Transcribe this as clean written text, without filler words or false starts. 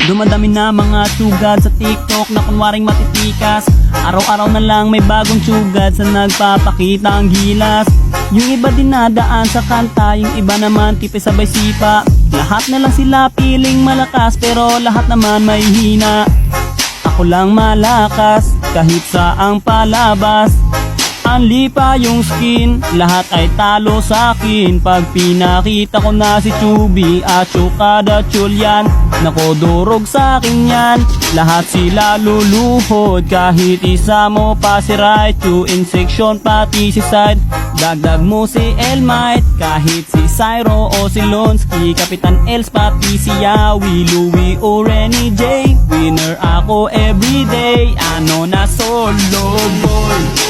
Dumadami na mga sugad sa TikTok na kunwaring matitikas. Araw-araw na lang may bagong sugad sa nagpapakita ang gilas. Yung iba dinadaan sa kanta, yung iba naman tipe sabay sipa. Lahat na lang sila piling malakas pero lahat naman may hina. Ako lang malakas kahit saang palabas. Anli pa yung skin, lahat ay talo sa akin. Pag pinakita ko na si Chubby at Chukada Chulyan, nako durog sa akin yan. Lahat sila luluhod, kahit isa mo pa si Raichu. In section pati si Side, dagdag mo si Elmite. Kahit si Cyro o si Lonsky, Kapitan Els pati si Yawi, Louie o Renny J. Winner ako everyday, ano na solo boy.